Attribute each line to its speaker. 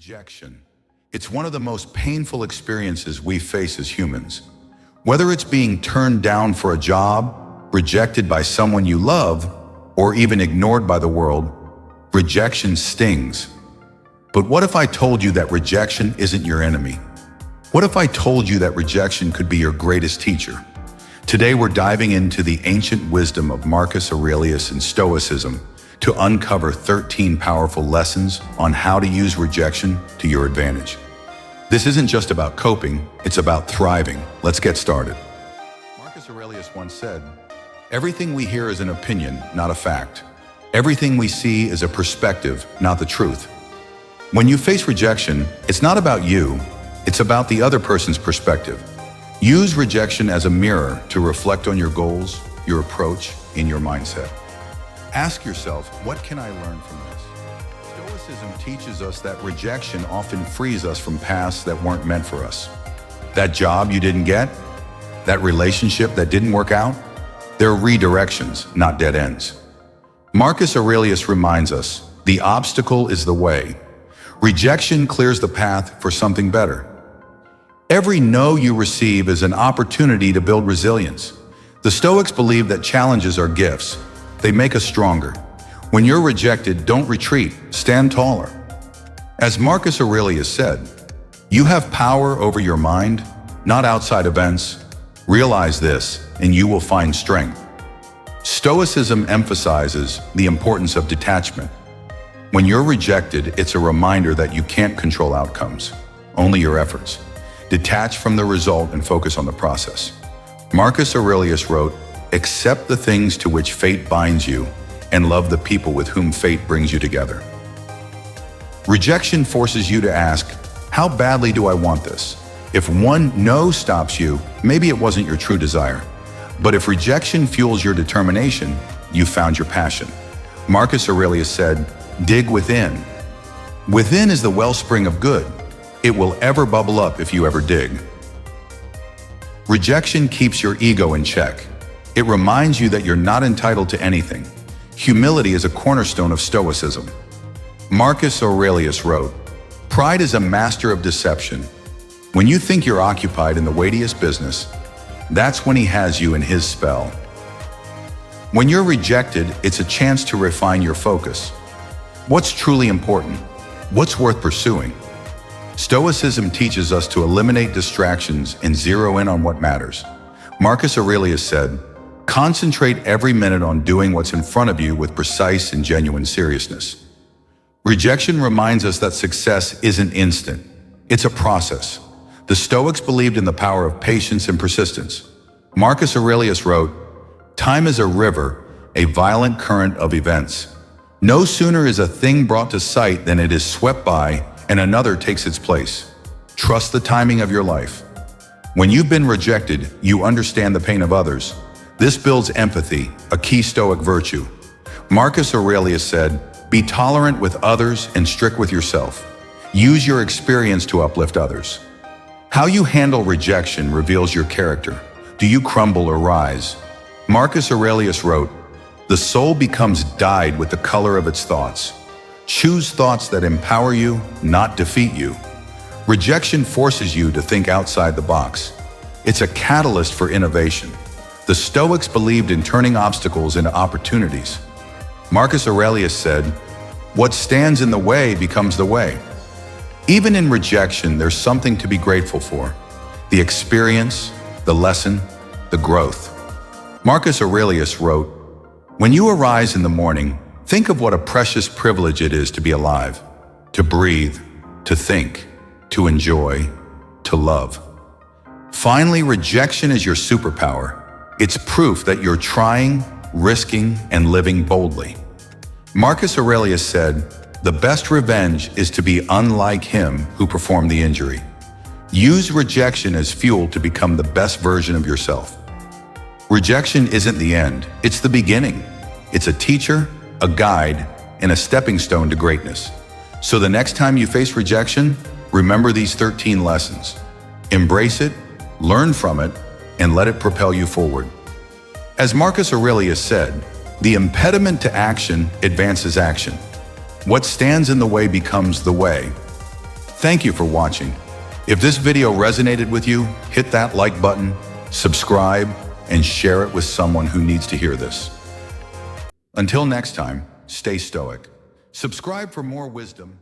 Speaker 1: Rejection. It's one of the most painful experiences we face as humans. Whether it's being turned down for a job, rejected by someone you love, or even ignored by the world, rejection stings. But what if I told you that rejection isn't your enemy? What if I told you that rejection could be your greatest teacher? Today we're diving into the ancient wisdom of Marcus Aurelius and Stoicism to uncover 13 powerful lessons on how to use rejection to your advantage. This isn't just about coping, it's about thriving. Let's get started. Marcus Aurelius once said, "Everything we hear is an opinion, not a fact. Everything we see is a perspective, not the truth." When you face rejection, it's not about you, it's about the other person's perspective. Use rejection as a mirror to reflect on your goals, your approach, and your mindset. Ask yourself, what can I learn from this? Stoicism teaches us that rejection often frees us from paths that weren't meant for us. That job you didn't get, that relationship that didn't work out, they're redirections, not dead ends. Marcus Aurelius reminds us, the obstacle is the way. Rejection clears the path for something better. Every no you receive is an opportunity to build resilience. The Stoics believe that challenges are gifts. They make us stronger. When you're rejected, don't retreat, stand taller. As Marcus Aurelius said, you have power over your mind, not outside events. Realize this, and you will find strength. Stoicism emphasizes the importance of detachment. When you're rejected, it's a reminder that you can't control outcomes, only your efforts. Detach from the result and focus on the process. Marcus Aurelius wrote, "Accept the things to which fate binds you, and love the people with whom fate brings you together." Rejection forces you to ask, how badly do I want this? If one no stops you, maybe it wasn't your true desire. But if rejection fuels your determination, you found your passion. Marcus Aurelius said, dig within. Within is the wellspring of good. It will ever bubble up if you ever dig. Rejection keeps your ego in check. It reminds you that you're not entitled to anything. Humility is a cornerstone of Stoicism. Marcus Aurelius wrote, "Pride is a master of deception. When you think you're occupied in the weightiest business, that's when he has you in his spell." When you're rejected, it's a chance to refine your focus. What's truly important? What's worth pursuing? Stoicism teaches us to eliminate distractions and zero in on what matters. Marcus Aurelius said, "Concentrate every minute on doing what's in front of you with precise and genuine seriousness." Rejection reminds us that success isn't instant. It's a process. The Stoics believed in the power of patience and persistence. Marcus Aurelius wrote, "Time is a river, a violent current of events. No sooner is a thing brought to sight than it is swept by and another takes its place. Trust the timing of your life." When you've been rejected, you understand the pain of others. This builds empathy, a key Stoic virtue. Marcus Aurelius said, "Be tolerant with others and strict with yourself. Use your experience to uplift others." How you handle rejection reveals your character. Do you crumble or rise? Marcus Aurelius wrote, "The soul becomes dyed with the color of its thoughts. Choose thoughts that empower you, not defeat you." Rejection forces you to think outside the box. It's a catalyst for innovation. The Stoics believed in turning obstacles into opportunities. Marcus Aurelius said, "What stands in the way becomes the way." Even in rejection, there's something to be grateful for. The experience, the lesson, the growth. Marcus Aurelius wrote, "When you arise in the morning, think of what a precious privilege it is to be alive, to breathe, to think, to enjoy, to love." Finally, rejection is your superpower. It's proof that you're trying, risking, and living boldly. Marcus Aurelius said, "The best revenge is to be unlike him who performed the injury." Use rejection as fuel to become the best version of yourself. Rejection isn't the end, it's the beginning. It's a teacher, a guide, and a stepping stone to greatness. So the next time you face rejection, remember these 13 lessons. Embrace it, learn from it, and let it propel you forward. As Marcus Aurelius said, the impediment to action advances action. What stands in the way becomes the way. Thank you for watching. If this video resonated with you, hit that like button, subscribe, and share it with someone who needs to hear this. Until next time, stay stoic. Subscribe for more wisdom.